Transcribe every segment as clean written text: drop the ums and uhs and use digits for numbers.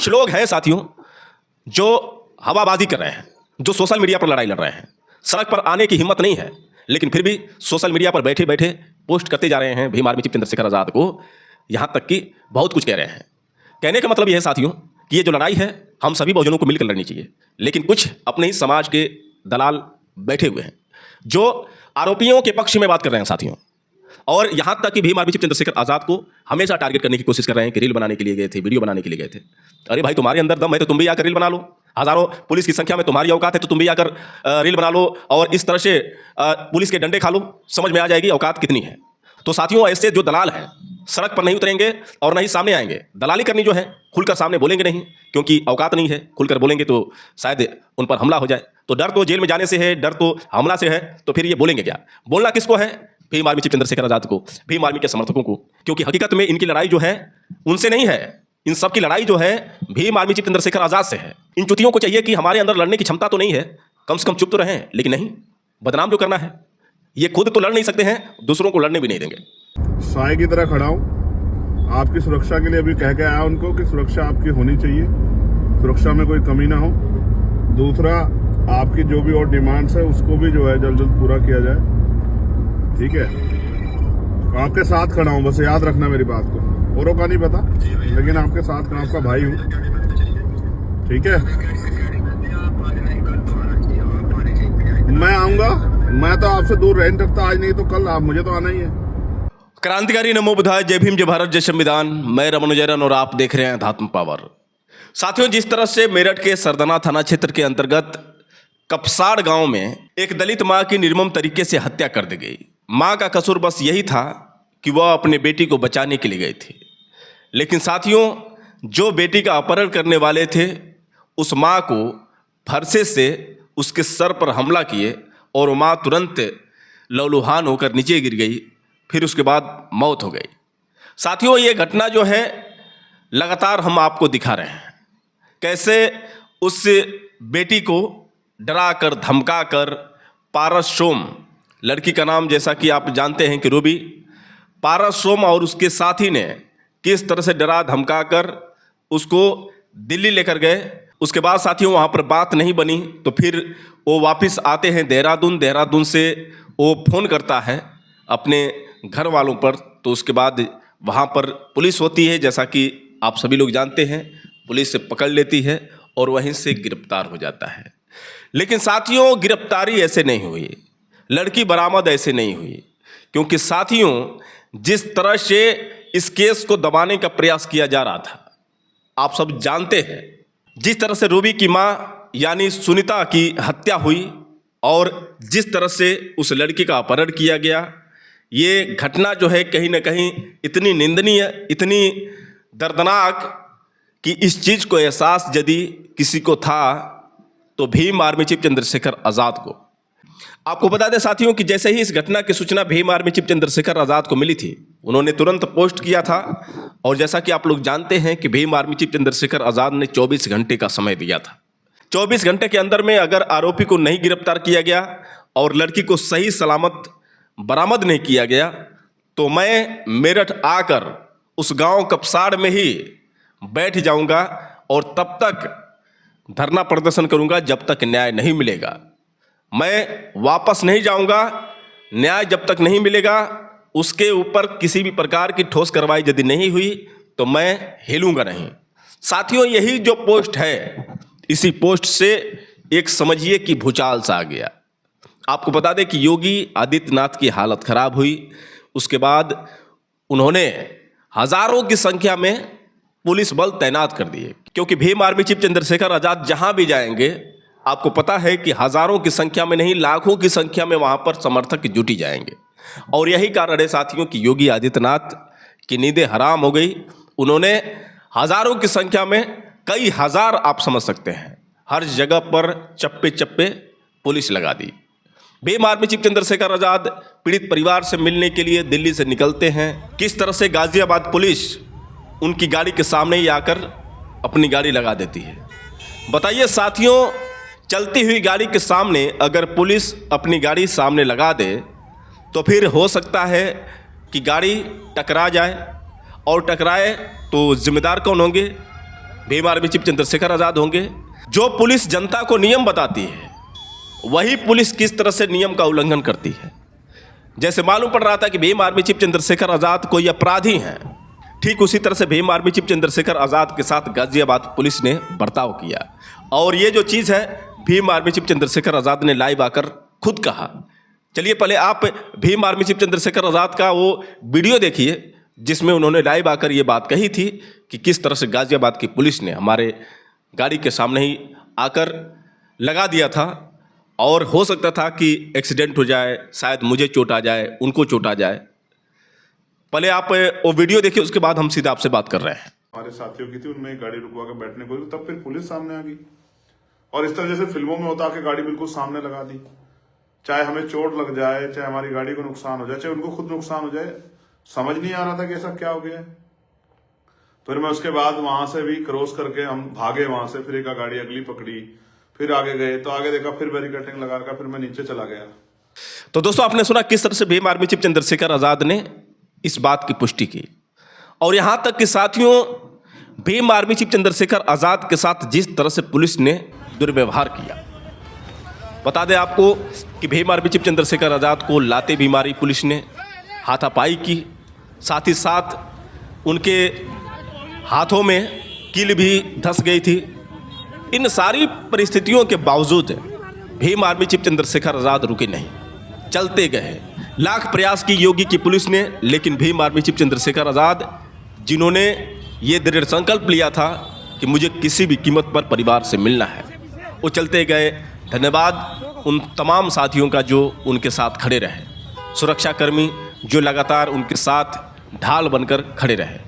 कुछ लोग हैं साथियों जो हवाबाजी कर रहे हैं, जो सोशल मीडिया पर लड़ाई लड़ रहे हैं। सड़क पर आने की हिम्मत नहीं है, लेकिन फिर भी सोशल मीडिया पर बैठे बैठे पोस्ट करते जा रहे हैं भीम आर्मी चीफ चंद्रशेखर आज़ाद को, यहाँ तक कि बहुत कुछ कह रहे हैं। कहने का मतलब यह है साथियों कि ये जो लड़ाई है हम सभी बहुजनों को मिलकर लड़नी चाहिए, लेकिन कुछ अपने ही समाज के दलाल बैठे हुए हैं जो आरोपियों के पक्ष में बात कर रहे हैं साथियों, और यहाँ तक कि भीम आर्मी चीफ चंद्रशेखर आज़ाद को हमेशा टारगेट करने की कोशिश कर रहे हैं कि रील बनाने के लिए गए थे, वीडियो बनाने के लिए गए थे। अरे भाई, तुम्हारे अंदर दम है तो तुम भी आकर रील बना लो। हजारों पुलिस की संख्या में तुम्हारी औकात है तो तुम भी आकर रील बना लो और इस तरह से पुलिस के डंडे खा लो, समझ में आ जाएगी औकात कितनी है। तो साथियों, ऐसे जो दलाल हैं सड़क पर नहीं उतरेंगे और नहीं सामने आएंगे। दलाली करनी जो है खुलकर सामने बोलेंगे नहीं, क्योंकि औकात नहीं है। खुलकर बोलेंगे तो शायद उन पर हमला हो जाए। तो डर तो जेल में जाने से है, डर तो हमला से है, तो फिर ये बोलेंगे क्या? बोलना किसको है? भीम आर्मी चीफ चंद्रशेखर आज़ाद को, भीम आर्मी के समर्थकों को। क्योंकि हकीकत में इनकी लड़ाई जो है उनसे नहीं है, इन सब की लड़ाई जो है भीम आर्मी चीफ चंद्रशेखर आज़ाद से है। इन चुतियों को चाहिए कि हमारे अंदर लड़ने की क्षमता तो नहीं है, कम से कम चुप तो रहें, लेकिन नहीं, बदनाम जो करना है ये खुद तो लड़ नहीं सकते हैं, दूसरों को लड़ने भी नहीं देंगे। साए की तरह खड़ा हूँ आपकी सुरक्षा के लिए। अभी कह के आया उनको कि सुरक्षा आपकी होनी चाहिए, सुरक्षा में कोई कमी ना हो। दूसरा, आपकी जो भी और डिमांड्स है उसको भी जो है जल्द जल्द पूरा किया जाए, ठीक है? आपके साथ खड़ा हूँ, बस याद रखना मेरी बात को। औरों का नहीं पता, लेकिन आपके साथ खड़ा, आपका भाई हूँ, ठीक है? मैं आऊंगा, मैं तो आपसे दूर रह नहीं सकता, आज नहीं तो कल, आप मुझे तो आना ही है। क्रांतिकारी नमो बुधाय, जय भीम, जय भारत, जय संविधान। मैं रमन जैरन और आप देख रहे हैं अध्यात्म पावर। साथियों, जिस तरह से मेरठ के सरदना थाना क्षेत्र के अंतर्गत कपसाड़ गांव में एक दलित मां की निर्मम तरीके से हत्या कर दी गई। मां का कसूर बस यही था कि वह अपने बेटी को बचाने के लिए गई थी, लेकिन साथियों जो बेटी का अपहरण करने वाले थे उस मां को फरसे से उसके सर पर हमला किए और मां तुरंत लहूलुहान होकर नीचे गिर गई। फिर उसके बाद मौत हो गई। साथियों, ये घटना जो है लगातार हम आपको दिखा रहे हैं कैसे उस बेटी को डरा कर धमका कर पारस सोम, लड़की का नाम जैसा कि आप जानते हैं कि रूबी, पारस सोम और उसके साथी ने किस तरह से डरा धमका कर उसको दिल्ली लेकर गए। उसके बाद साथियों वहाँ पर बात नहीं बनी तो फिर वो वापस आते हैं देहरादून से वो फ़ोन करता है अपने घर वालों पर। तो उसके बाद वहाँ पर पुलिस होती है, जैसा कि आप सभी लोग जानते हैं, पुलिस से पकड़ लेती है और वहीं से गिरफ्तार हो जाता है। लेकिन साथियों, गिरफ्तारी ऐसे नहीं हुई, लड़की बरामद ऐसे नहीं हुई, क्योंकि साथियों जिस तरह से इस केस को दबाने का प्रयास किया जा रहा था आप सब जानते हैं। जिस तरह से रूबी की मां यानी सुनीता की हत्या हुई और जिस तरह से उस लड़की का अपहरण किया गया, ये घटना जो है कहीं ना कहीं इतनी निंदनीय, इतनी दर्दनाक कि इस चीज़ को एहसास यदि किसी को था तो भीम आर्मी चीफ चंद्रशेखर आज़ाद को। आपको बता दें साथियों कि जैसे ही इस घटना की सूचना भीम आर्मी चीफ चंद्रशेखर आज़ाद को मिली थी, उन्होंने तुरंत पोस्ट किया था। और जैसा कि आप लोग जानते हैं कि भीम आर्मी चीफ चंद्रशेखर आज़ाद ने 24 घंटे का समय दिया था। 24 घंटे के अंदर में अगर आरोपी को नहीं गिरफ्तार किया गया और लड़की को सही सलामत बरामद नहीं किया गया तो मैं मेरठ आकर उस गांव कपसाड़ में ही बैठ जाऊंगा और तब तक धरना प्रदर्शन करूंगा जब तक न्याय नहीं मिलेगा। मैं वापस नहीं जाऊंगा, न्याय जब तक नहीं मिलेगा, उसके ऊपर किसी भी प्रकार की ठोस कार्रवाई यदि नहीं हुई तो मैं हिलूंगा नहीं। साथियों, यही जो पोस्ट है, इसी पोस्ट से एक समझिए कि भूचाल सा आ गया। आपको बता दें कि योगी आदित्यनाथ की हालत खराब हुई। उसके बाद उन्होंने हजारों की संख्या में पुलिस बल तैनात कर दिए, क्योंकि भीम आर्मी चीफ चंद्रशेखर आज़ाद जहां भी जाएंगे आपको पता है कि हजारों की संख्या में नहीं, लाखों की संख्या में वहां पर समर्थक जुटी जाएंगे। और यही कारण है साथियों कि योगी आदित्यनाथ की नींदें हराम हो गई। उन्होंने हजारों की संख्या में, कई हजार आप समझ सकते हैं, हर जगह पर चप्पे चप्पे पुलिस लगा दी। भीम आर्मी चीफ चंद्रशेखर आज़ाद पीड़ित परिवार से मिलने के लिए दिल्ली से निकलते हैं। किस तरह से गाजियाबाद पुलिस उनकी गाड़ी के सामने ही आकर अपनी गाड़ी लगा देती है। बताइए साथियों, चलती हुई गाड़ी के सामने अगर पुलिस अपनी गाड़ी सामने लगा दे तो फिर हो सकता है कि गाड़ी टकरा जाए, और टकराए तो जिम्मेदार कौन होंगे? भीम आर्मी चीफ चंद्रशेखर आज़ाद होंगे। जो पुलिस जनता को नियम बताती है, वही पुलिस किस तरह से नियम का उल्लंघन करती है। जैसे मालूम पड़ रहा था कि भीम आर्मी चीफ चंद्रशेखर आज़ाद कोई अपराधी हैं, ठीक उसी तरह से भीम आर्मी चीफ चंद्रशेखर आज़ाद के साथ गाजियाबाद पुलिस ने बर्ताव किया। और ये जो चीज़ है, भीम आर्मी चीफ चंद्रशेखर आज़ाद ने लाइव आकर खुद कहा। चलिए पहले आप भीम आर्मी चीफ चंद्रशेखर आज़ाद का वो वीडियो देखिए, जिसमें उन्होंने लाइव आकर ये बात कही थी कि किस तरह से गाजियाबाद की पुलिस ने हमारे गाड़ी के सामने ही आकर लगा दिया था और हो सकता था कि एक्सीडेंट हो जाए, शायद मुझे चोट आ जाए, उनको चोट आ जाए। पहले आप वो वीडियो देखिए, उसके बाद हम सीधा आपसे बात कर रहे हैं। हमारे साथियों की थी, उनमें एक गाड़ी रुकवा के बैठने को, तब फिर पुलिस सामने आ गई और इस तरह जैसे फिल्मों में होता कि गाड़ी बिल्कुल सामने लगा दी। चाहे हमें चोट लग जाए, चाहे हमारी गाड़ी को नुकसान हो जाए, चाहे उनको खुद नुकसान हो जाए, समझ नहीं आ रहा था कि ऐसा क्या हो गया है। फिर मैं उसके बाद वहां से भी क्रॉस करके हम भागे वहां से, फिर एक गाड़ी अगली पकड़ी, फिर आगे गए तो आगे देखा फिर बैरिकेडिंग लगा रखा, फिर मैं नीचे चला गया। तो दोस्तों, आपने सुना किस तरह से भीम आर्मी चीफ चंद्रशेखर आज़ाद ने इस बात की पुष्टि की। और यहां तक कि साथियों, भीम आर्मी चीफ चंद्रशेखर आज़ाद के साथ जिस तरह से पुलिस ने दुर्व्यवहार किया, बता दें आपको कि भीम आर्मी चीफ चंद्रशेखर आज़ाद को लाते भी मारी पुलिस ने, हाथापाई की, साथ ही साथ उनके हाथों में कील भी धंस गई थी। इन सारी परिस्थितियों के बावजूद भीम आर्मी चीफ चंद्रशेखर आज़ाद रुके नहीं, चलते गए। लाख प्रयास की योगी की पुलिस ने, लेकिन भीम आर्मी चीफ चंद्रशेखर आज़ाद, जिन्होंने ये दृढ़ संकल्प लिया था कि मुझे किसी भी कीमत पर परिवार से मिलना है, वो चलते गए। धन्यवाद उन तमाम साथियों का जो उनके साथ खड़े रहे, सुरक्षाकर्मी जो लगातार उनके साथ ढाल बनकर खड़े रहे।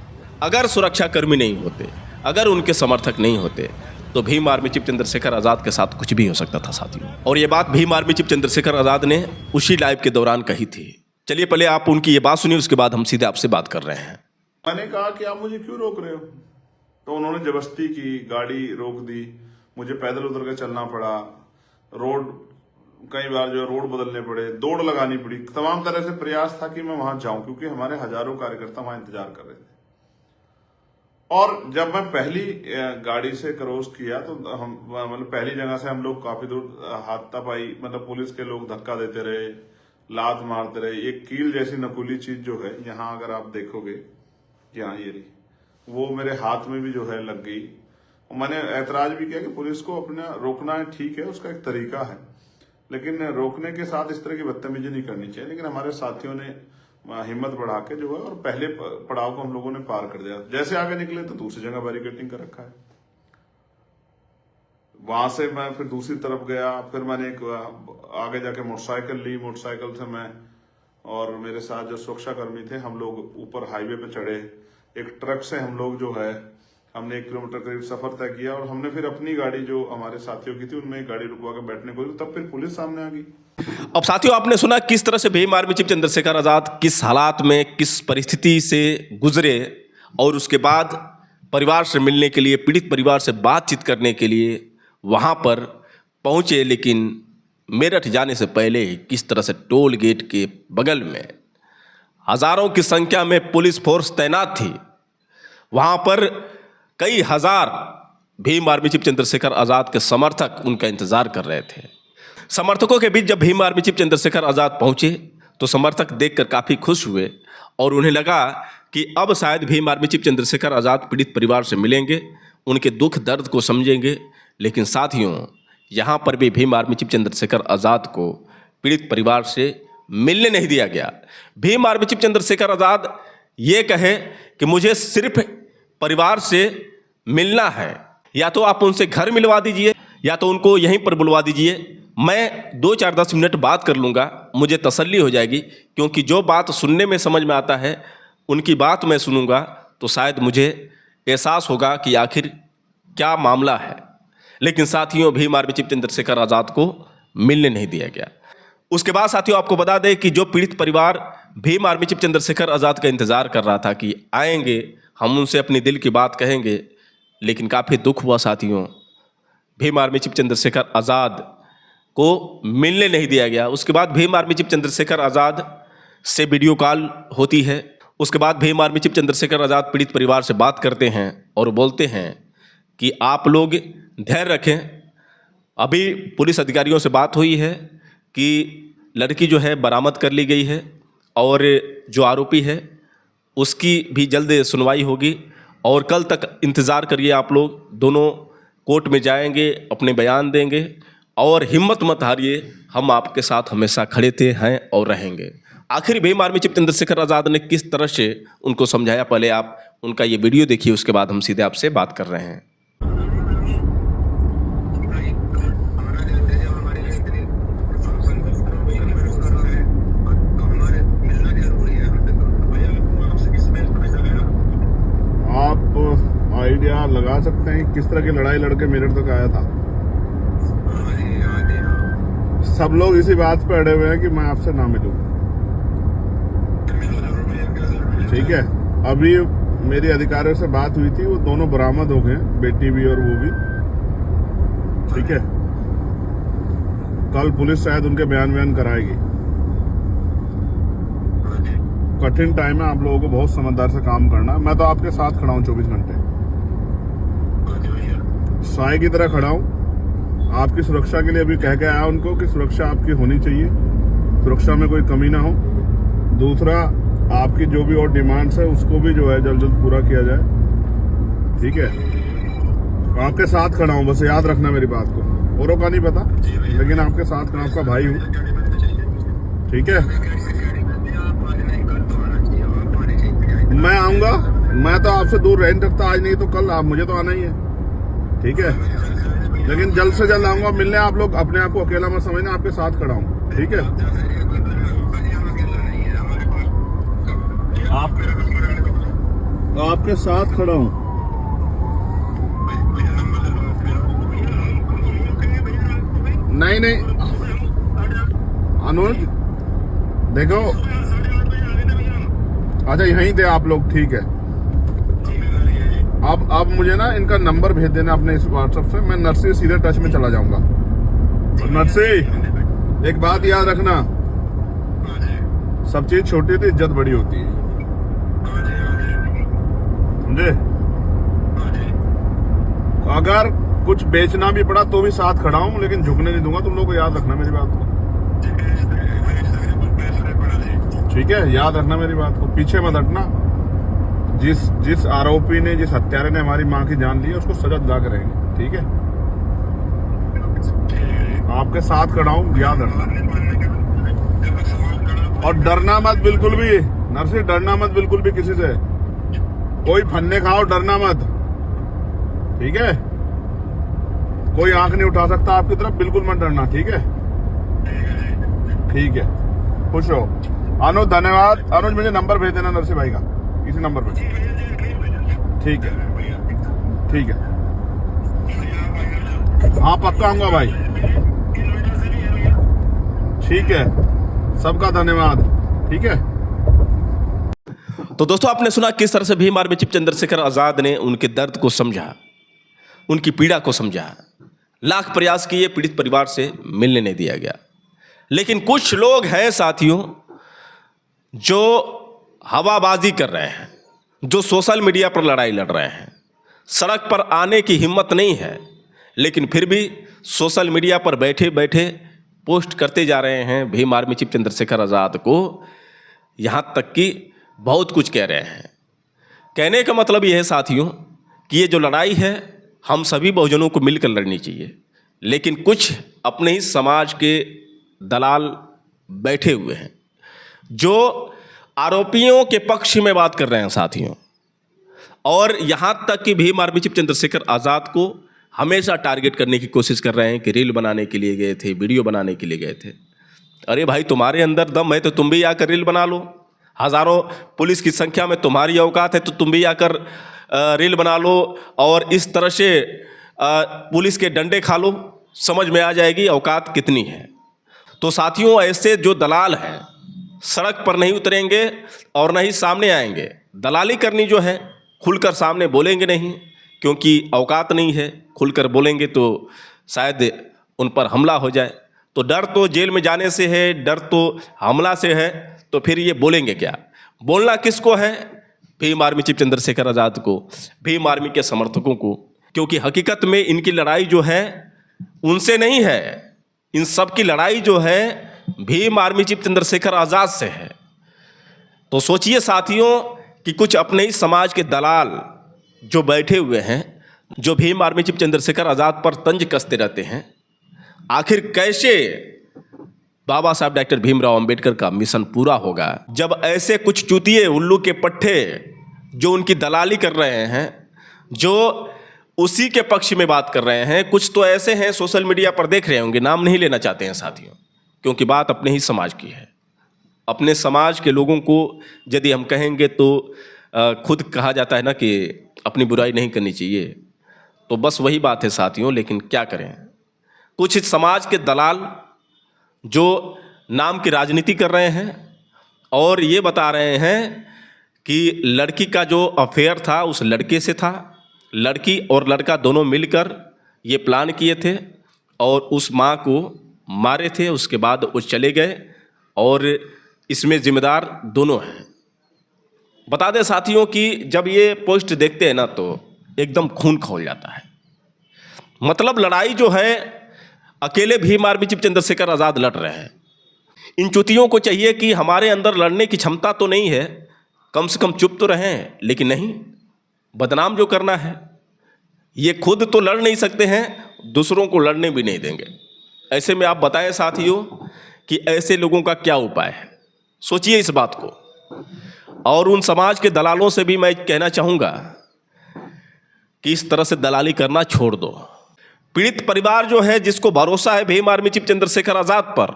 अगर सुरक्षाकर्मी नहीं होते, अगर उनके समर्थक नहीं होते, तो भीम आर्मी चीफ चंद्रशेखर आज़ाद के साथ कुछ भी हो सकता था साथियों। और ये बात भीम आर्मी चीफ चंद्रशेखर आज़ाद ने उसी लाइव के दौरान कही थी। चलिए पहले आप उनकी ये बात सुनिए, उसके बाद हम सीधे आपसे बात कर रहे हैं। मैंने कहा कि आप मुझे क्यों रोक रहे हो, तो उन्होंने जबरदस्ती की, गाड़ी रोक दी, मुझे पैदल उतर के चलना पड़ा, रोड कई बार जो रोड बदलने पड़े, दौड़ लगानी पड़ी, तमाम तरह से प्रयास था कि मैं वहां जाऊं, क्योंकि हमारे हजारों कार्यकर्ता वहां इंतजार कर रहे थे। और जब मैं पहली गाड़ी से क्रॉस किया तो हम मतलब पहली जगह से हम लोग काफी दूर हाथापाई, मतलब पुलिस के लोग धक्का देते रहे, लात मारते रहे। एक कील जैसी नकुली चीज जो है यहाँ, अगर आप देखोगे यहाँ ये रही, वो मेरे हाथ में भी जो है लग गई। मैंने ऐतराज भी किया कि पुलिस को अपना रोकना है, ठीक है, उसका एक तरीका है, लेकिन रोकने के साथ इस तरह की बदतमीजी नहीं करनी चाहिए। लेकिन हमारे साथियों ने हिम्मत बढ़ा के जो है, और पहले पड़ाव को हम लोगों ने पार कर दिया। जैसे आगे निकले तो दूसरी जगह बैरिकेडिंग कर रखा है, वहां से मैं फिर दूसरी तरफ गया। फिर मैंने एक आगे जाके मोटरसाइकिल ली, मोटरसाइकिल से मैं और मेरे साथ जो सुरक्षाकर्मी थे, हम लोग ऊपर हाईवे पे चढ़े। एक ट्रक से हम लोग जो है, हमने 1 किलोमीटर करीब सफर तय किया और हमने फिर अपनी गाड़ी जो हमारे साथियों की थी, उनमें एक गाड़ी रुकवा के बैठने को, तब फिर पुलिस सामने आ गई। अब साथियों, आपने सुना किस तरह से भीम आर्मी चीफ चंद्रशेखर आज़ाद किस हालात में, किस परिस्थिति से गुजरे, और उसके बाद परिवार से मिलने के लिए, पीड़ित परिवार से बातचीत करने के लिए वहाँ पर पहुँचे। लेकिन मेरठ जाने से पहले किस तरह से टोल गेट के बगल में हज़ारों की संख्या में पुलिस फोर्स तैनात थी। वहाँ पर कई हजार भीम आर्मी चीफ चंद्रशेखर आज़ाद के समर्थक उनका इंतजार कर रहे थे। समर्थकों के बीच जब भीम आर्मी चीफ चंद्रशेखर आज़ाद पहुंचे तो समर्थक देखकर काफ़ी खुश हुए और उन्हें लगा कि अब शायद भीम आर्मी चीफ चंद्रशेखर आज़ाद पीड़ित परिवार से मिलेंगे, उनके दुख दर्द को समझेंगे। लेकिन साथियों, यहाँ पर भी भीम आर्मी चीफ चंद्रशेखर आज़ाद को पीड़ित परिवार से मिलने नहीं दिया गया। भीम आर्मी चीफ चंद्रशेखर आज़ाद ये कहे कि मुझे सिर्फ परिवार से मिलना है, या तो आप उनसे घर मिलवा दीजिए या तो उनको यहीं पर बुलवा दीजिए, मैं 2-4-10 मिनट बात कर लूँगा, मुझे तसल्ली हो जाएगी। क्योंकि जो बात सुनने में समझ में आता है, उनकी बात मैं सुनूंगा तो शायद मुझे एहसास होगा कि आखिर क्या मामला है। लेकिन साथियों, भीम आर्मी चीफ चंद्रशेखर आज़ाद को मिलने नहीं दिया गया। उसके बाद साथियों, आपको बता दें कि जो पीड़ित परिवार भीम आर्मी चीफ चंद्रशेखर आज़ाद का इंतज़ार कर रहा था कि आएंगे, हम उनसे अपनी दिल की बात कहेंगे, लेकिन काफ़ी दुख हुआ साथियों, भीम आर्मी चीफ चंद्रशेखर आज़ाद को मिलने नहीं दिया गया। उसके बाद भीम आर्मी चीफ चंद्रशेखर आज़ाद से वीडियो कॉल होती है। उसके बाद भीम आर्मी चीफ चंद्रशेखर आज़ाद पीड़ित परिवार से बात करते हैं और बोलते हैं कि आप लोग धैर्य रखें। अभी पुलिस अधिकारियों से बात हुई है कि लड़की जो है बरामद कर ली गई है और जो आरोपी है उसकी भी जल्द सुनवाई होगी और कल तक इंतज़ार करिए। आप लोग दोनों कोर्ट में जाएंगे, अपने बयान देंगे और हिम्मत मत हारिए, हम आपके साथ हमेशा खड़े थे, हैं और रहेंगे। आखिर भीम आर्मी चीफ चंद्रशेखर आज़ाद ने किस तरह से उनको समझाया, पहले आप उनका ये वीडियो देखिए, उसके बाद हम सीधे आपसे बात कर रहे हैं। आप आइडिया लगा सकते हैं किस तरह की लड़ाई लड़के मेरठ तक आया था? सब लोग इसी बात पे अड़े हुए हैं कि मैं आपसे ना मिलूं। ठीक है, अभी मेरी अधिकारियों से बात हुई थी, वो दोनों बरामद हो गए, बेटी भी और वो भी। ठीक है, कल पुलिस शायद उनके बयान कराएगी। कठिन टाइम है, आप लोगों को बहुत समझदार से काम करना है। मैं तो आपके साथ खड़ा हूँ 24 घंटे, साए की तरह खड़ा हूँ। आपकी सुरक्षा के लिए अभी कह के आया उनको कि सुरक्षा आपकी होनी चाहिए, सुरक्षा में कोई कमी ना हो। दूसरा, आपकी जो भी और डिमांड्स है उसको भी जो है जल्द जल्द पूरा किया जाए। ठीक है, आपके साथ खड़ा हूँ, बस याद रखना मेरी बात को। औरों का नहीं पता, लेकिन आपके साथ खड़ा, आपका भाई हूँ। ठीक है, मैं आऊंगा, मैं तो आपसे दूर रह नहीं सकता, आज नहीं तो कल आप, मुझे तो आना ही है। ठीक है, लेकिन जल्द से जल्द आऊंगा मिलने। आप लोग अपने आप को अकेला मत समझना, आपके साथ खड़ा हूँ। ठीक है, आपके साथ खड़ा हूँ। नहीं नहीं अनुज, देखो, अच्छा यहीं थे आप लोग। ठीक है, अब मुझे ना इनका नंबर भेज देना अपने इस व्हाट्सएप से, मैं नर्सरी सीधे टच में चला जाऊंगा। नर्सरी, एक बात याद रखना, सब चीज छोटी थी, इज्जत बड़ी होती है, समझे? अगर कुछ बेचना भी पड़ा तो भी साथ खड़ा हूं, लेकिन झुकने नहीं दूंगा। तुम लोग को याद रखना मेरी बात को, ठीक है? याद रखना मेरी बात को, पीछे मत हटना। जिस आरोपी ने, जिस हत्यारे ने हमारी मां की जान ली है, उसको सजा दिला के रहेंगे। ठीक है, आपके साथ खड़ा हूं, याद रखना। और डरना मत बिल्कुल भी, नर्सरी, डरना मत बिल्कुल भी किसी से। कोई फन्ने खाओ, डरना मत। ठीक है, कोई आंख नहीं उठा सकता आपकी तरफ, बिल्कुल मत डरना। ठीक है, ठीक है, खुश हो। अनुज, धन्यवाद। अनुज, मुझे नंबर भेज देना नरसिंह भाई का, इसी नंबर पे। ठीक है, ठीक है, हाँ पक्का आऊंगा भाई। ठीक है, सबका धन्यवाद। ठीक है। तो दोस्तों, आपने सुना किस तरह से भीम आर्मी चीफ चंद्रशेखर आज़ाद ने उनके दर्द को समझा, उनकी पीड़ा को समझा। लाख प्रयास किए, पीड़ित परिवार से मिलने नहीं दिया गया। लेकिन कुछ लोग हैं साथियों जो हवाबाजी कर रहे हैं, जो सोशल मीडिया पर लड़ाई लड़ रहे हैं। सड़क पर आने की हिम्मत नहीं है, लेकिन फिर भी सोशल मीडिया पर बैठे बैठे पोस्ट करते जा रहे हैं भीम आर्मी चीफ चंद्रशेखर आज़ाद को, यहाँ तक कि बहुत कुछ कह रहे हैं। कहने का मतलब यह है साथियों कि ये जो लड़ाई है, हम सभी बहुजनों को मिलकर लड़नी चाहिए। लेकिन कुछ अपने ही समाज के दलाल बैठे हुए हैं जो आरोपियों के पक्ष में बात कर रहे हैं साथियों, और यहाँ तक कि भीम आर्मी चीफ चंद्रशेखर आज़ाद को हमेशा टारगेट करने की कोशिश कर रहे हैं कि रील बनाने के लिए गए थे, वीडियो बनाने के लिए गए थे। अरे भाई, तुम्हारे अंदर दम है तो तुम भी आकर रील बना लो। हज़ारों पुलिस की संख्या में तुम्हारी औकात है तो तुम भी आकर रील बना लो और इस तरह से पुलिस के डंडे खा लो, समझ में आ जाएगी औकात कितनी है। तो साथियों, ऐसे जो दलाल हैं सड़क पर नहीं उतरेंगे और न ही सामने आएंगे। दलाली करनी जो है, खुलकर सामने बोलेंगे नहीं, क्योंकि औकात नहीं है। खुलकर बोलेंगे तो शायद उन पर हमला हो जाए। तो डर तो जेल में जाने से है, डर तो हमला से है, तो फिर ये बोलेंगे क्या? बोलना किसको है? भीम आर्मी चीफ चंद्रशेखर आज़ाद को, भीम आर्मी के समर्थकों को। क्योंकि हकीकत में इनकी लड़ाई जो है उनसे नहीं है, इन सब की लड़ाई जो है भीम आर्मी चीफ चंद्रशेखर आज़ाद से है। तो सोचिए साथियों कि कुछ अपने ही समाज के दलाल जो बैठे हुए हैं, जो भीम आर्मी चीफ चंद्रशेखर आज़ाद पर तंज कसते रहते हैं, आखिर कैसे बाबा साहब डॉक्टर भीमराव अंबेडकर का मिशन पूरा होगा जब ऐसे कुछ चूतिए उल्लू के पट्टे जो उनकी दलाली कर रहे हैं, जो उसी के पक्ष में बात कर रहे हैं। कुछ तो ऐसे हैं सोशल मीडिया पर देख रहे होंगे, नाम नहीं लेना चाहते हैं साथियों, क्योंकि बात अपने ही समाज की है। अपने समाज के लोगों को यदि हम कहेंगे तो खुद कहा जाता है ना कि अपनी बुराई नहीं करनी चाहिए, तो बस वही बात है साथियों। लेकिन क्या करें, कुछ इस समाज के दलाल जो नाम की राजनीति कर रहे हैं और ये बता रहे हैं कि लड़की का जो अफेयर था उस लड़के से था, लड़की और लड़का दोनों मिलकर ये प्लान किए थे और उस माँ को मारे थे। उसके बाद वो चले गए और इसमें जिम्मेदार दोनों हैं। बता दें साथियों कि जब ये पोस्ट देखते हैं ना तो एकदम खून खौल जाता है। मतलब लड़ाई जो है अकेले भीम आर्मी चीफ चंद्रशेखर आज़ाद लड़ रहे हैं। इन चुतियों को चाहिए कि हमारे अंदर लड़ने की क्षमता तो नहीं है, कम से कम चुप तो रहें, लेकिन नहीं, बदनाम जो करना है ये खुद तो लड़ नहीं सकते हैं, दूसरों को लड़ने भी नहीं देंगे। ऐसे में आप बताएं साथियों कि ऐसे लोगों का क्या उपाय है, सोचिए इस बात को। और उन समाज के दलालों से भी मैं कहना चाहूँगा कि इस तरह से दलाली करना छोड़ दो। पीड़ित परिवार जो है, जिसको भरोसा है भीम आर्मी चीफ चंद्रशेखर आज़ाद पर,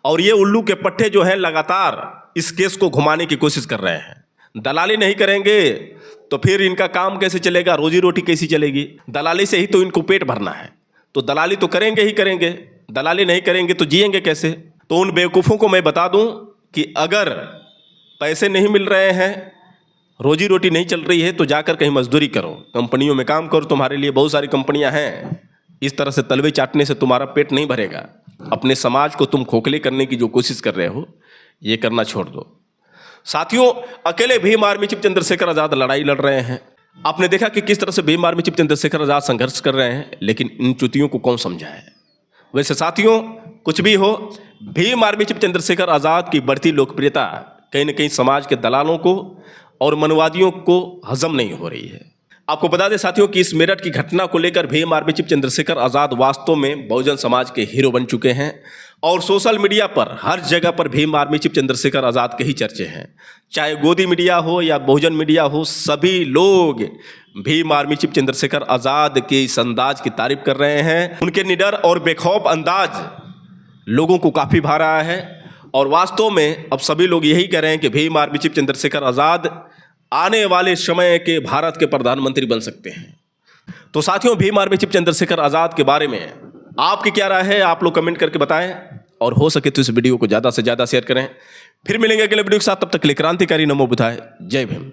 और ये उल्लू के पट्टे जो है लगातार इस केस को घुमाने की कोशिश कर रहे हैं। दलाली नहीं करेंगे तो फिर इनका काम कैसे चलेगा, रोजी रोटी कैसी चलेगी? दलाली से ही तो इनको पेट भरना है, तो दलाली तो करेंगे ही करेंगे। दलाली नहीं करेंगे तो जिएंगे कैसे? तो उन बेवकूफ़ों को मैं बता दूं कि अगर पैसे नहीं मिल रहे हैं, रोजी रोटी नहीं चल रही है, तो जाकर कहीं मजदूरी करो, कंपनियों में काम करो। तुम्हारे लिए बहुत सारी कंपनियां हैं। इस तरह से तलवे चाटने से तुम्हारा पेट नहीं भरेगा। अपने समाज को तुम खोखले करने की जो कोशिश कर रहे हो, ये करना छोड़ दो। साथियों, अकेले भीम आर्मी चीफ चंद्रशेखर आज़ाद लड़ाई लड़ रहे हैं। आपने देखा कि किस तरह से भीम आर्मी चीफ चंद्रशेखर आज़ाद संघर्ष कर रहे हैं, लेकिन इन चुतियों को कौन समझाए? वैसे साथियों, कुछ भी हो, भीम आर्मी चीफ चंद्रशेखर आज़ाद की बढ़ती लोकप्रियता कहीं न कहीं समाज के दलालों को और मनवादियों को हजम नहीं हो रही है। आपको बता दें साथियों कि इस मेरठ की घटना को लेकर भीम आर्मी चीफ चंद्रशेखर आज़ाद वास्तव में बहुजन समाज के हीरो बन चुके हैं और सोशल मीडिया पर हर जगह पर भीम आर्मी चीफ चंद्रशेखर आज़ाद के ही चर्चे हैं। चाहे गोदी मीडिया हो या बहुजन मीडिया हो, सभी लोग भीम आर्मी चीफ चंद्रशेखर आज़ाद के इस अंदाज की तारीफ कर रहे हैं। उनके निडर और बेखौफ अंदाज लोगों को काफ़ी भा रहा है और वास्तव में अब सभी लोग यही कह रहे हैं कि भीम आर्मी चीफ चंद्रशेखर आज़ाद आने वाले समय के भारत के प्रधानमंत्री बन सकते हैं। तो साथियों, भीम आर्मी चीफ चंद्रशेखर आज़ाद के बारे में आपकी क्या राय है, आप लोग कमेंट करके बताएं और हो सके तो इस वीडियो को ज़्यादा से ज़्यादा शेयर करें। फिर मिलेंगे अगले वीडियो के साथ, तब तक के लिए क्रांतिकारी नमो बुद्धाय, जय भीम।